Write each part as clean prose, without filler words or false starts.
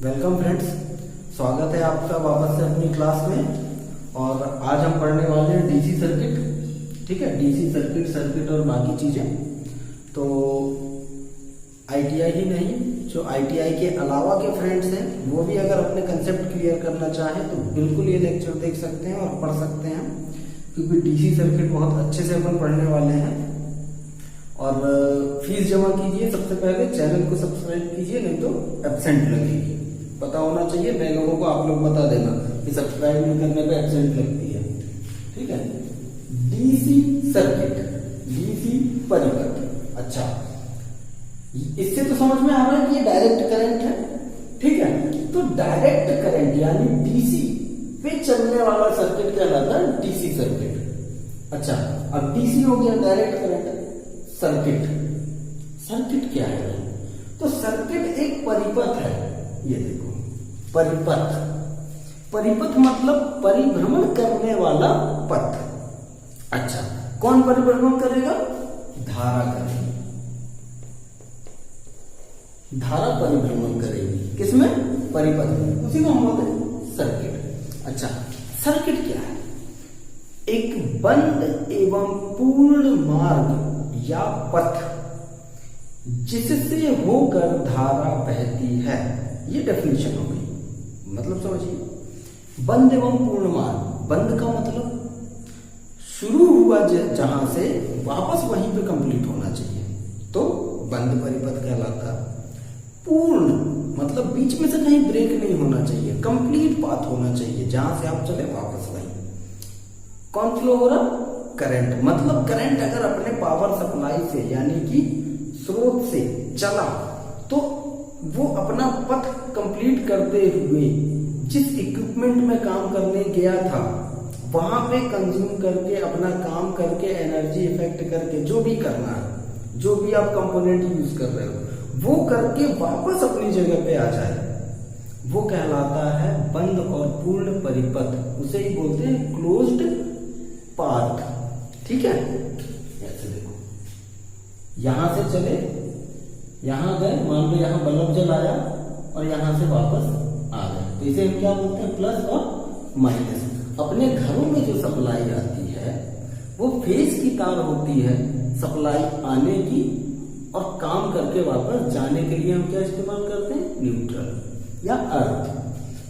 Welcome friends, स्वागत है आपका वापस से अपनी क्लास में। और आज हम पढ़ने वाले हैं डीसी सर्किट। ठीक है, डीसी सर्किट और बाकी चीजें। तो आईटीआई ही नहीं, जो आईटीआई के अलावा के फ्रेंड्स हैं वो भी अगर अपने कंसेप्ट क्लियर करना चाहें तो बिल्कुल ये लेक्चर देख सकते हैं और पढ़ सकते हैं, क्योंकि डीसी सर्किट बहुत अच्छे से अपन पढ़ने वाले हैं। और फीस जमा कीजिए, सबसे पहले चैनल को सब्सक्राइब कीजिए, नहीं तो एब्सेंट लगेगी। पता होना चाहिए, नए लोगों को आप लोग बता देना कि सब्सक्राइब नहीं करने पे एब्सेंट लगती है। ठीक है, डीसी सर्किट, डीसी परिपथ। अच्छा, इससे तो समझ में आ रहा है कि ये डायरेक्ट करंट है। ठीक है, तो डायरेक्ट करंट यानी डीसी पे चलने वाला सर्किट कहलाता है डीसी सर्किट। अच्छा, अब डीसी हो गया डायरेक्ट करंट। सर्किट क्या है? तो सर्किट एक परिपथ है। ये देखो, परिपथ मतलब परिभ्रमण करने वाला पथ। अच्छा, कौन परिभ्रमण करेगा? धारा करेगी, धारा परिभ्रमण करेगी। किसमें? परिपथ में, उसी को हम बोलते हैं सर्किट। अच्छा, सर्किट क्या है? एक बंद एवं पूर्ण मार्ग या पथ जिससे होकर धारा बहती है। ये डेफिनेशन हो गई। मतलब समझिए, बंद एवं पूर्ण मार्ग। बंद का मतलब शुरू हुआ जहां से वापस वहीं पे कंप्लीट होना चाहिए, तो बंद परिपथ कहलाता। पूर्ण मतलब बीच में से कहीं ब्रेक नहीं होना चाहिए, कंप्लीट पाथ होना चाहिए, जहां से आप चले वापस वहीं। कौन फ्लो हो रहा? करंट। मतलब करंट अगर अपने पावर सप्लाई से यानी कि स्रोत से चला तो वो अपना पथ कंप्लीट करते हुए जिस इक्विपमेंट में काम करने गया था वहां पे कंज्यूम करके, अपना काम करके, एनर्जी इफेक्ट करके, जो भी करना है, जो भी आप कंपोनेंट यूज कर रहे हो वो करके वापस अपनी जगह पे आ जाए, वो कहलाता है बंद और पूर्ण परिपथ। उसे ही बोलते हैं क्लोज्ड पाथ। ठीक है, ऐसे देखो, यहां से चले, यहां गए, मान लो यहां बल्ब जलाया और यहां से वापस आ गए, तो इसे हम क्या बोलते हैं? प्लस और माइनस। अपने घरों में जो सप्लाई आती है वो फेज की तार होती है, सप्लाई आने की और काम करके वापस जाने के लिए हम क्या इस्तेमाल करते हैं? न्यूट्रल या अर्थ।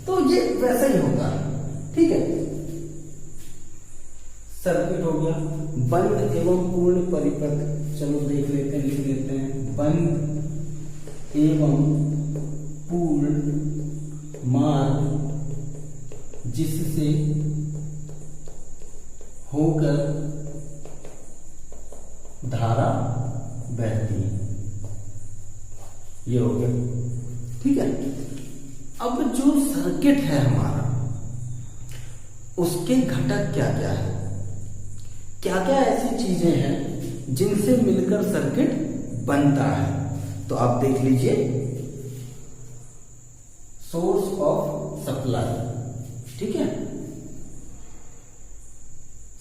तो ये वैसा ही होता है। ठीक है, सर्किट हो गया बंद एवं पूर्ण परिपथ। चलो देख लेते हैं, लिख लेते हैं। बंद एवं पूर्ण मार्ग जिससे होकर धारा बहती। ये हो गया। ठीक है, अब जो सर्किट है हमारा, उसके घटक क्या क्या है? क्या क्या ऐसी चीजें हैं जिनसे मिलकर सर्किट बनता है? तो आप देख लीजिए, सोर्स ऑफ सप्लाई। ठीक है,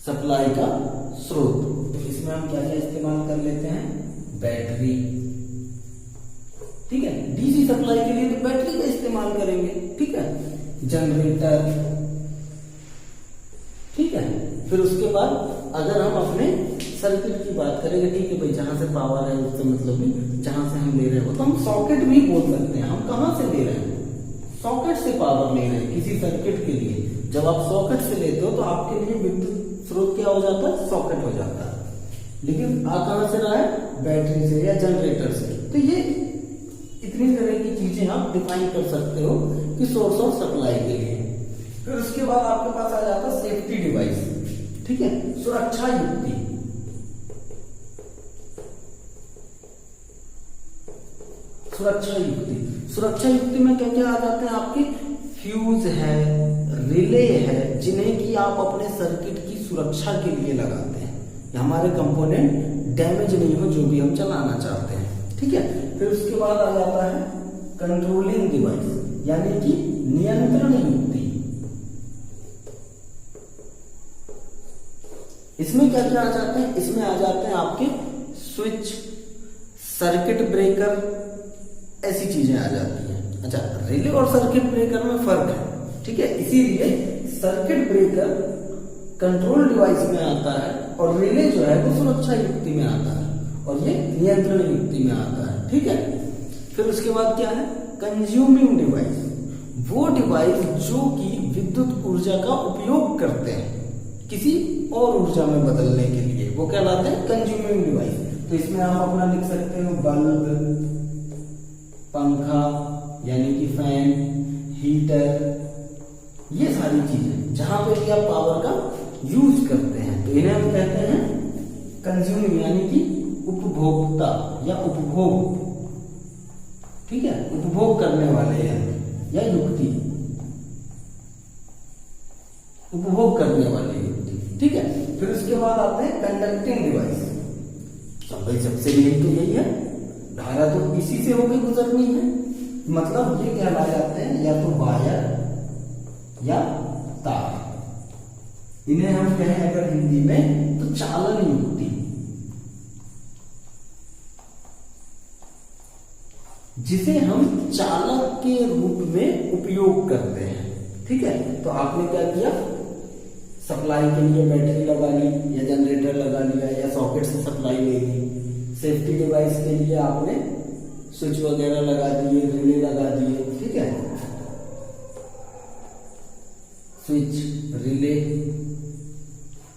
सप्लाई का स्रोत। तो इसमें हम क्या क्या इस्तेमाल कर लेते हैं? बैटरी। ठीक है, डीसी सप्लाई के लिए तो बैटरी का इस्तेमाल करेंगे। ठीक है, जनरेटर। ठीक है, फिर उसके बाद अगर हम अपने सर्किट की बात करेंगे, ठीक है भाई, जहां से पावर है उससे मतलब नहीं, जहां से हम ले रहे हो तो हम सॉकेट भी बोल सकते हैं। हम कहां से ले रहे हैं? सॉकेट से पावर ले रहे हैं किसी सर्किट के लिए। जब आप सॉकेट से लेते हो तो आपके लिए विद्युत स्रोत क्या हो जाता है? सॉकेट हो जाता है। लेकिन आ कहां से रहा है? बैटरी से या जनरेटर से। तो ये इतनी तरह की चीजें आप डिफाइन कर सकते हो कि सोर्स ऑफ सप्लाई के लिए। फिर उसके बाद आपके पास आ जाता है सेफ्टी डिवाइस। ठीक है, सुरक्षा युक्ति। सुरक्षा युक्ति में क्या क्या आ जाते हैं आपके? फ्यूज है, रिले है, जिन्हें कि आप अपने सर्किट की सुरक्षा के लिए लगाते हैं। हमारे कंपोनेंट डैमेज नहीं हो जो भी हम चलाना चाहते हैं। ठीक है, फिर उसके बाद आ जाता है कंट्रोलिंग डिवाइस यानी कि नियंत्रण युक्ति। इसमें क्या क्या आ जाते हैं? इसमें आ जाते हैं आपके स्विच, सर्किट ब्रेकर, ऐसी चीजें आ जाती हैं। अच्छा, रिले और सर्किट ब्रेकर में फर्क है, ठीक है। इसीलिए सर्किट ब्रेकर कंट्रोल डिवाइस में आता है और रिले जो है वो सुरक्षा युक्ति में आता है और ये नियंत्रण युक्ति में आता है, ठीक है। फिर उसके बाद क्या है, कंज्यूमिंग डिवाइस, वो डिवाइस जो कि विद्युत ऊर्जा का उपयोग करते हैं किसी और ऊर्जा में बदलने के लिए, वो कहलाते हैं कंज्यूमिंग डिवाइस। तो इसमें आप अपना लिख सकते हो बल्ब, पंखा यानी कि फैन, हीटर, ये सारी चीजें जहां पे कि आप पावर का यूज करते हैं तो इन्हें हम कहते हैं कंज्यूमिंग यानी कि उपभोक्ता या उपभोग, ठीक है, उपभोग करने वाले हैं या युक्ति, उपभोग करने वाली युक्ति, ठीक है। फिर उसके बाद आते हैं कंडक्टिंग डिवाइस। सब भाई सबसे मेन तो यही है, धारा तो इसी से होकर गुजरनी है, मतलब ये कहलाए जाते हैं या तो वायर या तार। इन्हें हम कहें अगर हिंदी में तो चालन युक्ति, जिसे हम चालक के रूप में उपयोग करते हैं, ठीक है। तो आपने क्या किया, सप्लाई के लिए बैटरी लगा ली या जनरेटर लगा लिया या सॉकेट से सप्लाई ले ली। सेफ्टी डिवाइस के लिए आपने स्विच वगैरह लगा दिए, रिले लगा दिए, ठीक है, स्विच, रिले,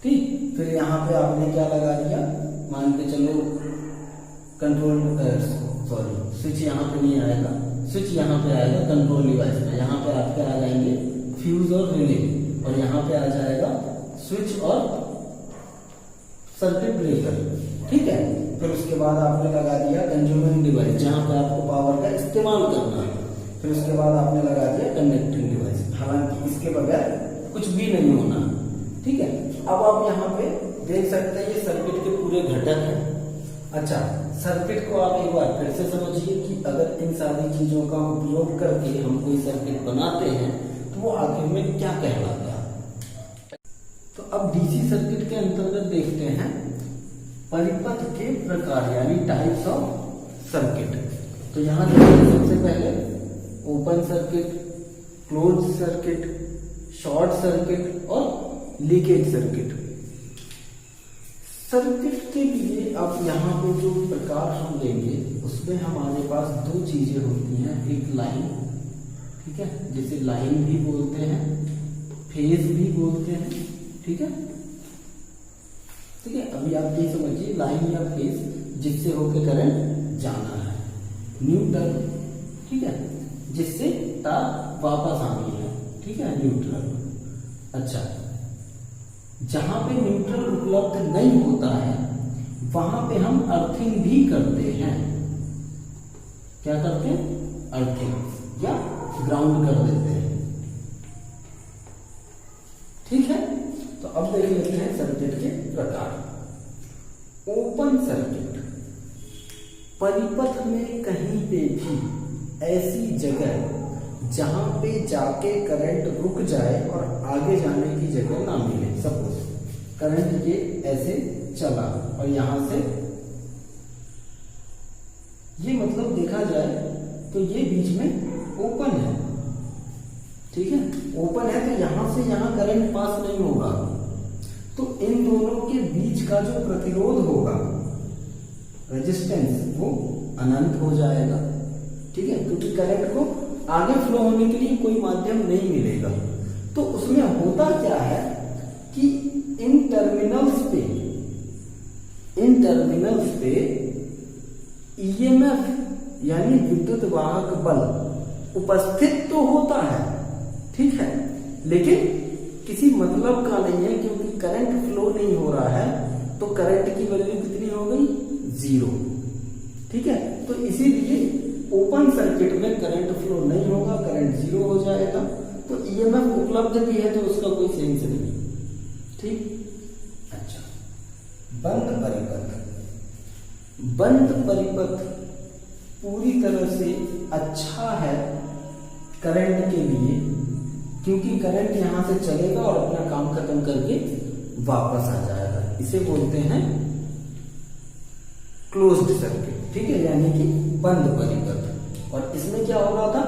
ठीक। फिर यहाँ पे आपने क्या लगा दिया, मान के चलो कंट्रोल, सॉरी स्विच यहाँ पे नहीं आएगा, स्विच यहाँ पे आएगा कंट्रोल डिवाइस में। यहाँ पे आपके आ जाएंगे फ्यूज और रिले और यहाँ पे आ जाएगा स्विच और सर्किट ब्रेकर, ठीक है। फिर उसके बाद आपने लगा दिया कंज्यूमिंग डिवाइस जहां पे आपको पावर का इस्तेमाल करना है। फिर उसके बाद आपने लगा दिया कंडक्टिंग डिवाइस, हालांकि इसके बगैर कुछ भी नहीं होना, ठीक है। अब आप यहाँ पे देख सकते हैं ये सर्किट के पूरे घटक हैं। अच्छा, सर्किट को आप एक बार फिर से समझिए कि अगर इन सारी चीजों का उपयोग करके हम कोई सर्किट बनाते हैं तो वो आखिर में क्या कहलाता है। तो अब डीसी सर्किट के अंतर्गत देखते हैं परिपथ के प्रकार यानी टाइप्स ऑफ सर्किट। तो यहां देखिए सबसे पहले open circuit, close circuit, short circuit और लीकेज सर्किट। सर्किट के लिए अब यहाँ पे जो प्रकार हम लेंगे उसमें हमारे पास दो चीजें होती हैं, एक लाइन, ठीक है, जिसे लाइन भी बोलते हैं, फेज भी बोलते हैं, ठीक है, ठीक है। अभी आप ये समझिए लाइन या फेज जिससे होकर करंट जाना है, न्यूट्रल, ठीक है, जिससे तार वापस आनी है, ठीक है, न्यूट्रल। अच्छा, जहां पे न्यूट्रल उपलब्ध नहीं होता है वहां पे हम अर्थिंग भी करते हैं। क्या करते हैं, अर्थिंग या ग्राउंड कर देते हैं, ठीक है। तो अब देख लेते हैं सर्किट के प्रकार। ओपन सर्किट, परिपथ में कहीं पे भी ऐसी जगह जहां पे जाके करंट रुक जाए और आगे जाने की जगह ना मिले। सपोज करंट ये ऐसे चला और यहां से ये मतलब देखा जाए तो ये बीच में ओपन है, ठीक है, ओपन है तो यहां से यहां करंट पास नहीं होगा। तो इन दोनों के बीच का जो प्रतिरोध होगा, रेजिस्टेंस, वो अनंत हो जाएगा, ठीक है, क्योंकि करंट को आगे फ्लो होने के लिए कोई माध्यम नहीं मिलेगा। तो उसमें होता क्या है कि इन टर्मिनल्स पे ईएमएफ यानी विद्युत वाहक बल उपस्थित तो होता है, ठीक है, लेकिन किसी मतलब का नहीं है, क्योंकि करंट फ्लो नहीं हो रहा है तो करंट की वैल्यू कितनी हो गई, 0, ठीक है। तो इसीलिए ओपन सर्किट में करंट फ्लो नहीं होगा, करंट 0 हो जाएगा। तो ईएमएफ उपलब्ध भी है तो उसका कोई सेंस नहीं, ठीक। अच्छा, बंद परिपथ, बंद परिपथ पूरी तरह से अच्छा है करंट के लिए, क्योंकि करंट यहां से चलेगा और अपना काम खत्म करके वापस आ जाएगा। इसे बोलते हैं क्लोज्ड सर्किट, ठीक है, यानी कि बंद परिपथ। और इसमें क्या हो रहा था,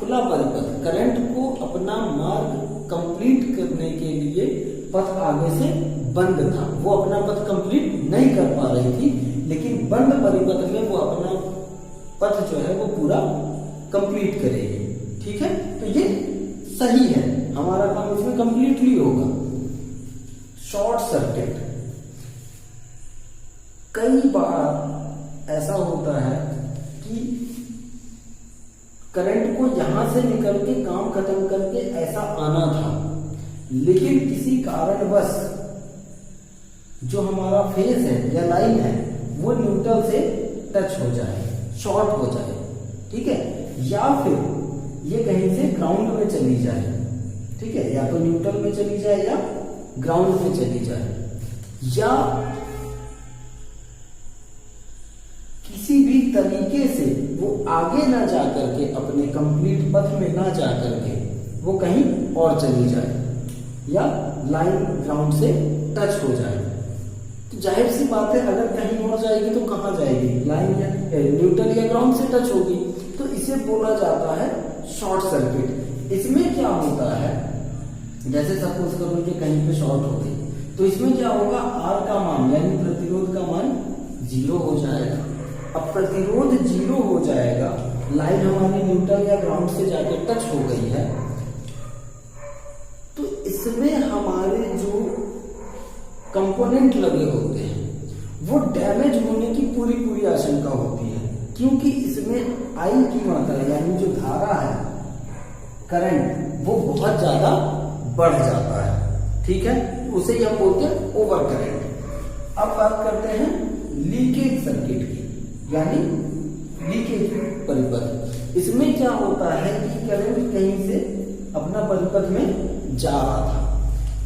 खुला परिपथ, करंट को अपना मार्ग कंप्लीट करने के लिए पथ आगे से बंद था, वो अपना पथ कंप्लीट नहीं कर पा रही थी, लेकिन बंद परिपथ में वो अपना पथ जो है वो पूरा कंप्लीट करेगी। ठीक है, तो ये सही है, हमारा काम इसमें कंप्लीटली होगा। शॉर्ट सर्किट, कई बार ऐसा होता है कि करंट को यहां से निकल के काम खत्म करके ऐसा आना था, लेकिन किसी कारणवश जो हमारा फेज है या लाइन है वो न्यूट्रल से टच हो जाए, शॉर्ट हो जाए। ठीक है, या फिर ये कहीं से ग्राउंड में चली जाए। ठीक है, या तो न्यूट्रल में चली जाए या ग्राउंड में चली जाए, या किसी भी तरीके से वो आगे ना जा करके, अपने कंप्लीट पथ में ना जा करके वो कहीं और चली जाए, या लाइन ग्राउंड से टच हो जाए। तो जाहिर सी बात है, अगर कहीं और जाएगी तो कहां जाएगी, लाइन या न्यूट्रल या ग्राउंड से टच होगी, तो इसे बोला जाता है शॉर्ट सर्किट। इसमें क्या होता है, जैसे सपोज करो कि कहीं पे शॉर्ट हो गई, तो इसमें क्या होगा, आर का मान यानी प्रतिरोध का मान 0 हो जाएगा। अब प्रतिरोध 0 हो जाएगा, लाइन हमारी न्यूट्रल या ग्राउंड से जाकर टच हो गई है, तो इसमें हमारे जो कंपोनेंट लगे होते हैं वो डैमेज होने की पूरी पूरी आशंका होती है, क्योंकि इसमें आई की मात्रा यानी जो धारा है, करंट, वो बहुत ज्यादा बढ़ जाता है। ठीक है, उसे हम बोलते हैं ओवर करंट। अब बात करते हैं लीकेज सर्किट की, यानी लीकेज परिपथ। इसमें क्या होता है कि करंट कहीं से अपना परिपथ में जा रहा था,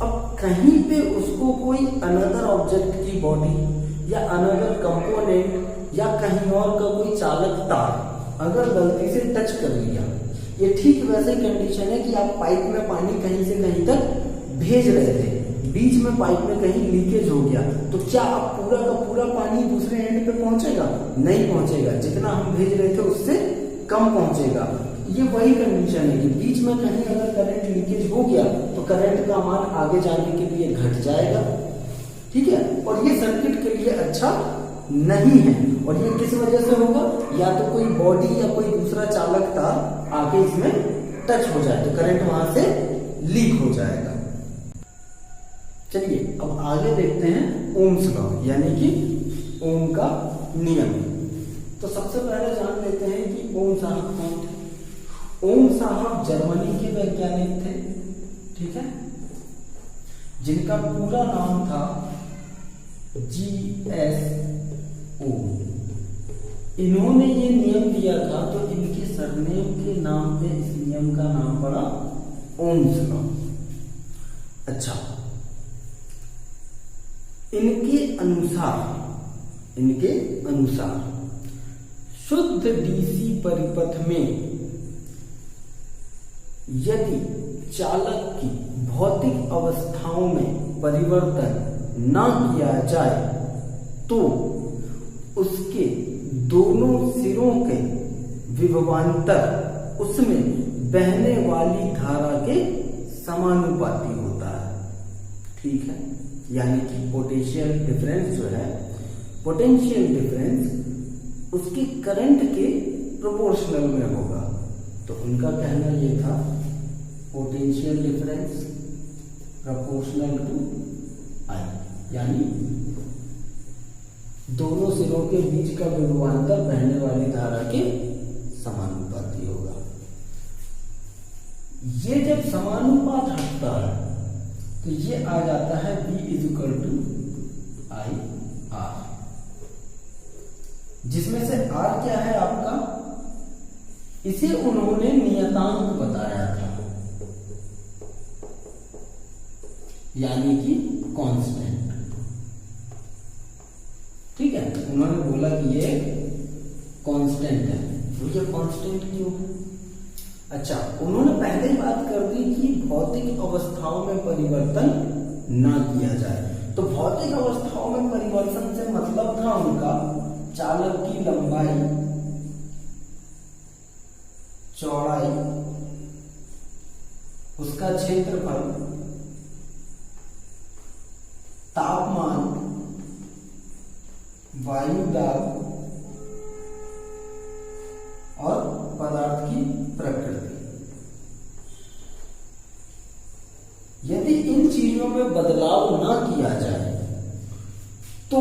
अब कहीं पे उसको कोई अनदर ऑब्जेक्ट की बॉडी या अनदर कंपोनेंट या कहीं और का कोई चालक तार अगर गलती से टच कर लिया, ये ठीक वैसे कंडीशन है कि आप पाइप में पानी कहीं से कहीं तक भेज रहे थे, बीच में पाइप में कहीं लीकेज हो गया, तो क्या अब पूरा का पूरा पानी दूसरे एंड पे पहुंचेगा? नहीं पहुंचेगा, जितना हम भेज रहे थे उससे कम पहुंचेगा। ये वही कंडीशन है कि बीच में कहीं अगर करंट लीकेज हो गया तो करंट का मान आगे जाने के लिए घट जाएगा। ठीक है, और ये सर्किट के लिए अच्छा नहीं है। और ये किस वजह से होगा, या तो कोई बॉडी या कोई दूसरा चालक तार आके इसमें टच हो जाए तो करंट वहां से लीक हो जाएगा। चलिए अब आगे देखते हैं ओम्स लॉ, यानी कि ओम का नियम। तो सबसे पहले जान लेते हैं कि ओम साहब कौन थे। ओम साहब जर्मनी के वैज्ञानिक थे। ठीक है, जिनका पूरा नाम था G.S. ओम। इन्होंने ये नियम दिया था, तो इनके सरनेम के नाम पे इस नियम का नाम पड़ा ओम्स लॉ। अच्छा, इनके अनुसार शुद्ध डीसी परिपथ में यदि चालक की भौतिक अवस्थाओं में परिवर्तन न किया जाए तो उसके दोनों सिरों के विभवांतर उसमें बहने वाली धारा के समानुपाती होता है। ठीक है, यानी कि पोटेंशियल डिफरेंस जो है, पोटेंशियल डिफरेंस उसके करंट के प्रोपोर्शनल में होगा। तो उनका कहना यह था पोटेंशियल डिफरेंस प्रोपोर्शनल टू आई, यानी दोनों सिरों के बीच का विभवांतर बहने वाली धारा के समानुपाती होगा। ये जब समानुपात हटता है तो ये आ जाता है V equal to I R, जिसमें से R क्या है आपका, इसे उन्होंने नियतांक बताया था, यानी कि कांस्टेंट। ठीक है, उन्होंने बोला कि ये कांस्टेंट है। तो ये कांस्टेंट क्यों है? अच्छा, उन्होंने पहले ही बात कर दी कि भौतिक अवस्थाओं में परिवर्तन ना किया जाए। तो भौतिक अवस्थाओं में परिवर्तन से मतलब था उनका चालक की लंबाई, चौड़ाई उसका क्षेत्रफल, तापमान, वायु दाब और पदार्थ की प्रकृति। यदि इन चीजों में बदलाव ना किया जाए तो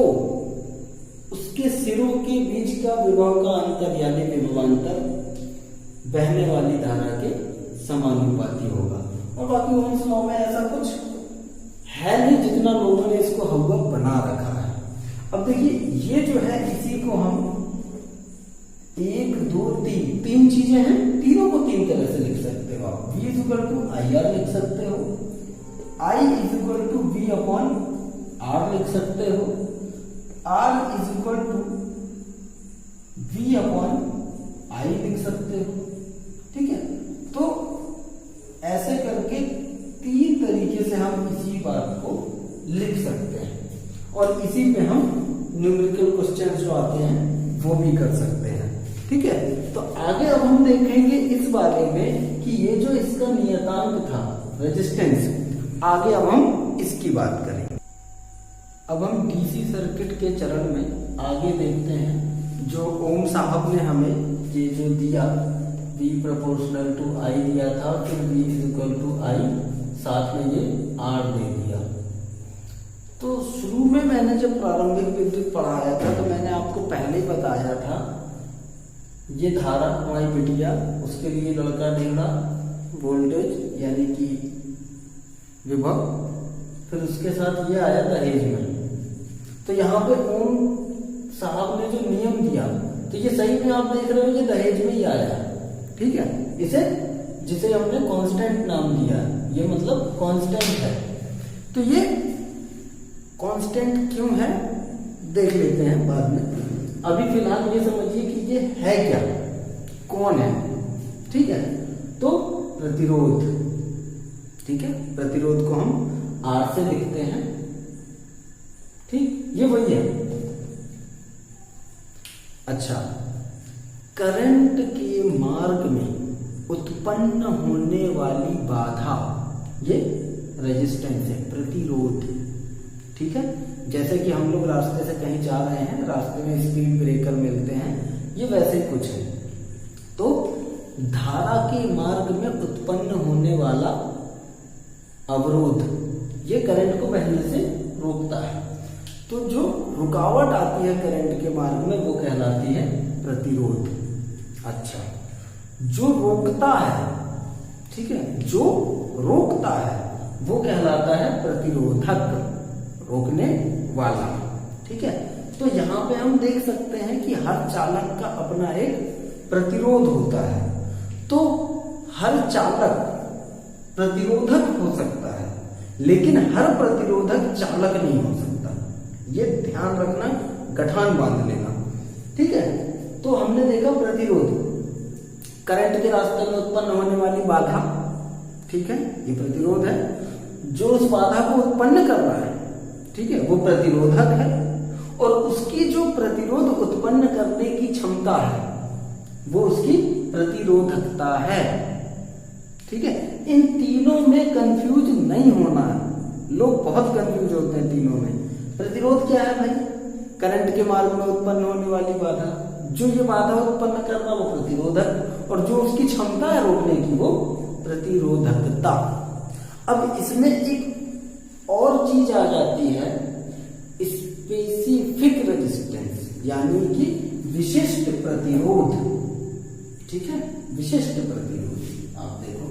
उसके सिरों के बीच का विभव का अंतर यानी विभवांतर बहने वाली धारा के समानुपाती होगा। और बाकी ओम्स लॉ में ऐसा कुछ है नहीं जितना लोगों ने इसको हवा बना रखा है। अब देखिए ये जो है इसी को हम 1 2 3 चीजें हैं, तीनों को 3 तरह से लिख सकते हो आप। V = IR लिख सकते हो, I = V/R लिख सकते हो, R = V/I लिख सकते हो। ठीक है, तो ऐसे करके 3 तरीके से हम इसी बात को लिख सकते हैं और इसी पे हम न्यूमेरिकल क्वेश्चन जो आते हैं वो भी कर सकते हैं। ठीक है, तो आगे अब हम देखेंगे इस बारे में कि ये जो इसका नियतांक था रेजिस्टेंस, आगे अब हम इसकी बात करेंगे। अब हम डीसी सर्किट के चरण में आगे देखते हैं। जो ओम साहब ने हमें ये जो दिया V = I दिया था, फिर V = I, साथ में ये R दे दिया। तो शुरू में मैंने जब प्रारंभिक विद्युत पढ़ाया था तो मैंने आपको पहले ही बताया था ये धारा हमारी बिटिया, उसके लिए लड़का ढेंगड़ा, वोल्टेज यानी कि विभव, फिर उसके साथ ये आया दहेज में। तो यहाँ पे ओम साहब ने जो नियम दिया तो ये सही में आप देख रहे हो ये दहेज में ही आया। ठीक है, इसे जिसे हमने कांस्टेंट नाम दिया, ये मतलब कांस्टेंट है। तो ये कांस्टेंट क्यों है देख लेते हैं बाद में। अभी फिलहाल ये समझिए कि ये है क्या, कौन है। ठीक है, तो प्रतिरोध। ठीक है, प्रतिरोध को हम R से लिखते हैं। ठीक, ये वही है। अच्छा, करंट के मार्ग में उत्पन्न होने वाली बाधा ये रेजिस्टेंस है, प्रतिरोध। ठीक है, जैसे कि हम लोग रास्ते से कहीं जा रहे हैं, रास्ते में स्पीड ब्रेकर मिलते हैं, ये वैसे कुछ है। तो धारा के मार्ग में उत्पन्न होने वाला अवरोध ये करंट को बहने से रोकता है। तो जो रुकावट आती है करंट के मार्ग में वो कहलाती है प्रतिरोध। अच्छा, जो रोकता है, ठीक है, जो रोकता है वो कहलाता है प्रतिरोधक, रोकने वाला। ठीक है, तो यहां पे हम देख सकते हैं कि हर चालक का अपना एक प्रतिरोध होता है। तो हर चालक प्रतिरोधक हो सकता है लेकिन हर प्रतिरोधक चालक नहीं हो सकता। ये ध्यान रखना, गठान बांध लेना। ठीक है, तो हमने देखा प्रतिरोध, करंट के रास्ते में उत्पन्न होने वाली बाधा। ठीक है, ये प्रतिरोध है। जो उस बाधा को उत्पन्न कर रहा है, ठीक है, वो प्रतिरोधक है। और उसकी जो प्रतिरोध उत्पन्न करने की क्षमता है वो उसकी प्रतिरोधकता है। ठीक है, इन तीनों में कंफ्यूज नहीं होना है। लोग बहुत कंफ्यूज होते हैं तीनों में। प्रतिरोध क्या है भाई? करंट के मार्ग में उत्पन्न होने वाली बाधा। जो ये बाधा उत्पन्न कर रहा वो प्रतिरोधक, और जो उसकी क्षमता है रोकने की वो प्रतिरोधकता। अब इसमें एक और चीज आ जाती है, स्पेसिफिक रेजिस्टेंस, यानी कि विशिष्ट प्रतिरोध। ठीक है, विशिष्ट प्रतिरोध। आप देखो,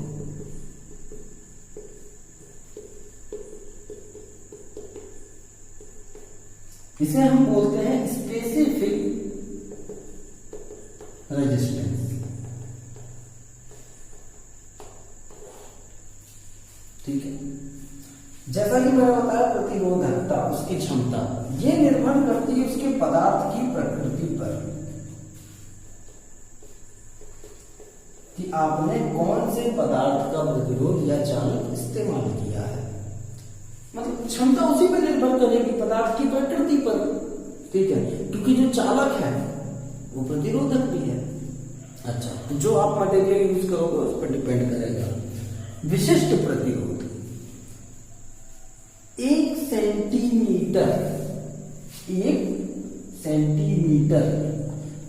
इसे हम बोलते हैं स्पेसिफिक रेजिस्टेंस। ठीक है, जैसा कि मैंने बताया प्रतिरोधकता, उसकी क्षमता, ये निर्भर करती है उसके पदार्थ की प्रकृति पर कि आपने कौन से पदार्थ का प्रतिरोध या चालक इस्तेमाल किया है। मतलब क्षमता उसी पर निर्भर करेगी, पदार्थ की प्रकृति पर। ठीक है, क्योंकि जो चालक है वो प्रतिरोधक भी है। अच्छा, तो जो आप मटेरियल यूज करोगे उस पर डिपेंड करेगा। विशिष्ट प्रतिरोध 1 सेंटीमीटर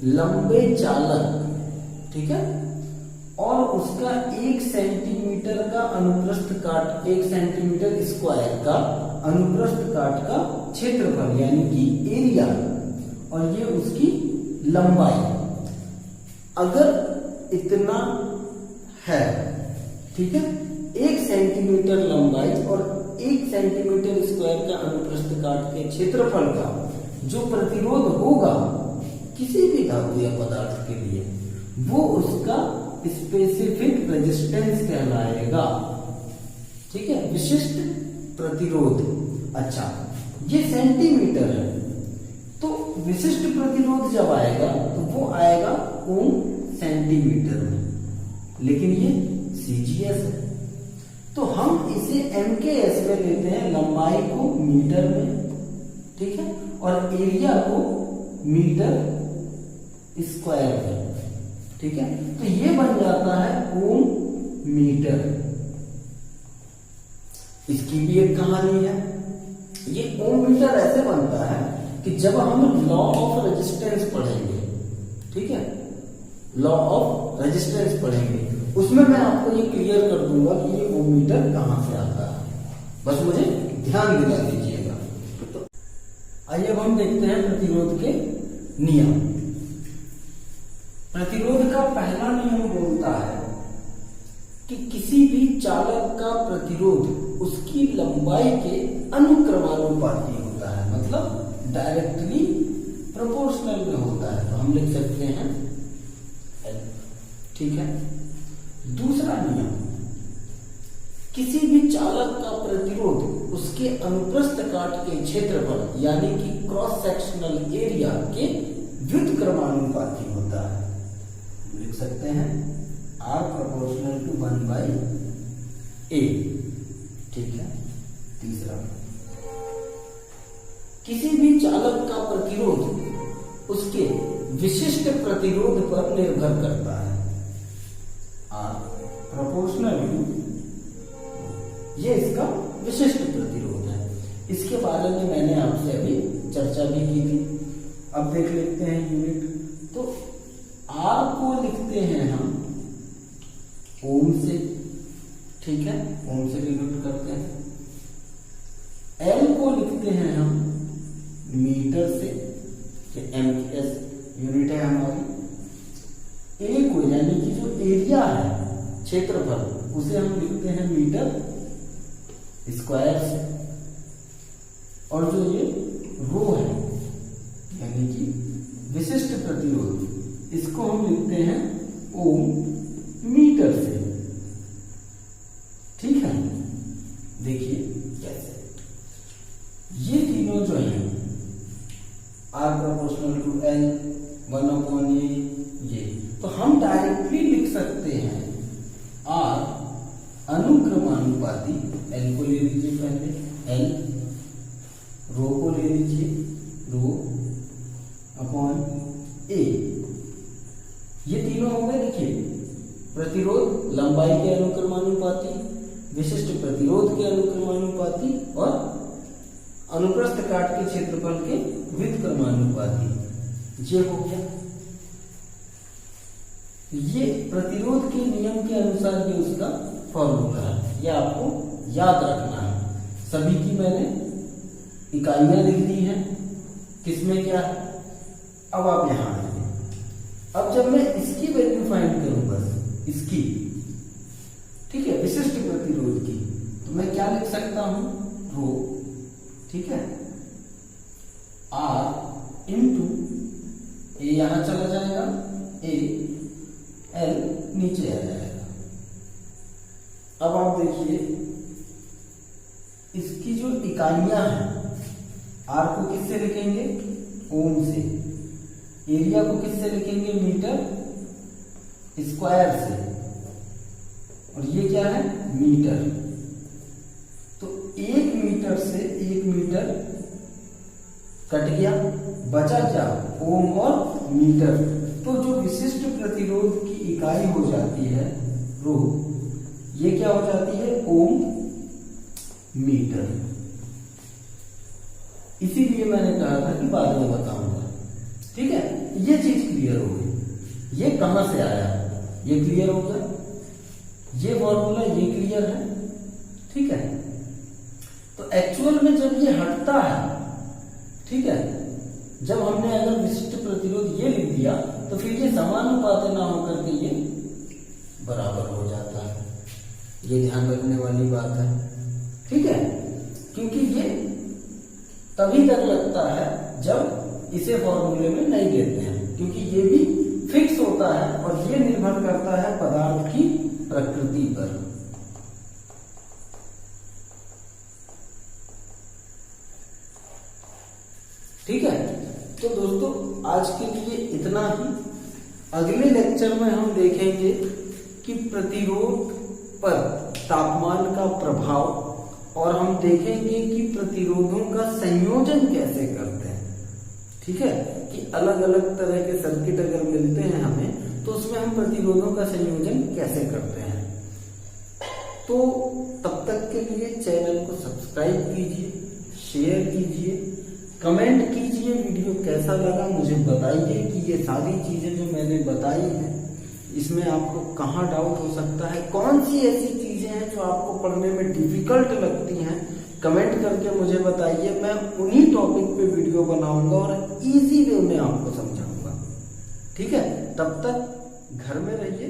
लंबे चालक, ठीक है, और उसका 1 सेंटीमीटर का अनुप्रस्थ काट, 1 सेंटीमीटर स्क्वायर का अनुप्रस्थ काट का क्षेत्रफल यानी कि एरिया, और ये उसकी लंबाई अगर इतना है, ठीक है, 1 सेंटीमीटर लंबाई और 1 सेंटीमीटर स्क्वायर का अनुप्रस्थ काट के क्षेत्रफल का जो प्रतिरोध होगा किसी भी धातु या पदार्थ के लिए, वो उसका स्पेसिफिक रेजिस्टेंस कहलाएगा, ठीक है, विशिष्ट प्रतिरोध। अच्छा, ये सेंटीमीटर है, तो विशिष्ट प्रतिरोध जब आएगा तो वो आएगा ओम सेंटीमीटर में, लेकिन ये सीजीएस है, तो हम इसे एमकेएस में लेते हैं, लंबाई को मीटर में, ठीक है, और एरिया को मीटर स्क्वायर में, ठीक है, तो ये बन जाता है ओम मीटर। इसकी भी एक कहानी है। ये ओम मीटर ऐसे बनता है कि जब हम लॉ ऑफ रेजिस्टेंस पढ़ेंगे, ठीक है, लॉ ऑफ रेजिस्टेंस पढ़ेंगे, उसमें मैं आपको ये क्लियर कर दूंगा कि ये ओम मीटर कहां से आता है, बस मुझे ध्यान दिला दीजिएगा। तो आइए अब हम देखते हैं प्रतिरोध के नियम। प्रतिरोध का पहला नियम बोलता है कि किसी भी चालक का प्रतिरोध उसकी लंबाई के अनुक्रमानुपाती होता है, मतलब डायरेक्टली प्रोपोर्शनल में होता है, तो हम लिख सकते हैं L, ठीक है। दूसरा नियम, किसी भी चालक का प्रतिरोध उसके अनुप्रस्थ काट के क्षेत्रफल यानी कि क्रॉस सेक्शनल एरिया के व्युत्क्रमानुपाती होता है, लिख सकते हैं R प्रोपोर्शनल टू 1/A, ठीक है। तीसरा, किसी भी चालक का प्रतिरोध उसके विशिष्ट प्रतिरोध पर निर्भर करता है, R प्रोपोर्शनल टू, ये इसका विशिष्ट प्रतिरोध है। इसके बारे में मैंने आपसे अभी चर्चा भी की थी। अब देख लेते हैं यूनिट। तो R को लिखते हैं हम ओम से, ठीक है, ओम से डिनोट करते हैं। L को लिखते हैं हम मीटर से, एमकेएस यूनिट है हमारी। A को यानी कि जो एरिया है, क्षेत्रफल, उसे हम लिखते हैं मीटर स्क्वायर से, और जो ये रो है यानी कि विशिष्ट प्रतिरोध, इसको हम लिखते हैं ओम मीटर से, ठीक है। देखिए कैसे ये तीनों जो हैं R proportional to L 1/A, ये तो हम डायरेक्टली लिख सकते हैं R अनुक्रमानुपाती, L को ले लीजिए पहले, L, रो को ले लीजिए, रो अपॉन A, ये तीनों हो गए। देखिए, प्रतिरोध लंबाई के अनुक्रमानुपाती, विशिष्ट प्रतिरोध के अनुक्रमानुपाती और अनुप्रस्थ काट के क्षेत्रफल के व्युत्क्रमानुपाती, ये हो गया। ये प्रतिरोध के नियम के अनुसार ये उसका फॉर्मूला है, ये आपको याद रखना है। सभी की मैंने इकाइयां लिख दी हैं, किसमें क्या है। अब आप यहां आइए। अब जब मैं इसकी वैल्यू फाइंड करूं, बस इसकी, ठीक है, विशिष्ट प्रतिरोध की, तो मैं क्या लिख सकता हूं, रो, ठीक है, R इंटू A यहां चला जाएगा, A, L नीचे आ जाएगा। अब आप देखिए इसकी जो इकाइयां हैं, R को किससे लिखेंगे, ओम से, एरिया को किससे लिखेंगे, मीटर स्क्वायर से, और ये क्या है, मीटर। तो 1 मीटर से 1 मीटर कट गया, बचा क्या, ओम और मीटर। तो जो विशिष्ट प्रतिरोध की इकाई हो जाती है रो, ये क्या हो जाती है, ओम मीटर। इसीलिए मैंने कहा था कि बाद में बताऊंगा। ठीक है, ये चीज क्लियर हो गई। ये कहां से आया, ये क्लियर हो गया। ये फॉर्मूला ये क्लियर है। ठीक है, तो एक्चुअल में जब ये हटता है, ठीक है, जब हमने अगर विशिष्ट प्रतिरोध ये लिख दिया तो फिर ये समानुपाती ना होकर के ये बराबर हो जाता है। ये ध्यान रखने वाली बात है। ठीक है, क्योंकि ये तभी तक लगता है जब इसे फॉर्मूले में नहीं देते हैं, क्योंकि ये भी फिक्स होता है और ये निर्भर करता है पदार्थ की प्रकृति पर। ठीक है, तो दोस्तों आज के लिए इतना ही। अगले लेक्चर में हम देखेंगे कि प्रतिरोध पर तापमान का प्रभाव, और हम देखेंगे कि प्रतिरोधों का संयोजन कैसे करते हैं। ठीक है, कि अलग अलग तरह के सर्किट अगर मिलते हैं हमें तो उसमें हम प्रतिरोधों का संयोजन कैसे करते हैं। तो तब तक के लिए चैनल को सब्सक्राइब कीजिए, शेयर कीजिए, कमेंट कीजिए वीडियो कैसा लगा, मुझे बताइए कि ये सारी चीजें जो मैंने बताई हैं इसमें आपको कहाँ डाउट हो सकता है, कौन सी ऐसी चीजें हैं जो आपको पढ़ने में डिफिकल्ट लगती हैं, कमेंट करके मुझे बताइए। मैं उन्हीं टॉपिक पे वीडियो बनाऊंगा और इजी वे में आपको समझाऊंगा। ठीक है, तब तक घर में रहिए,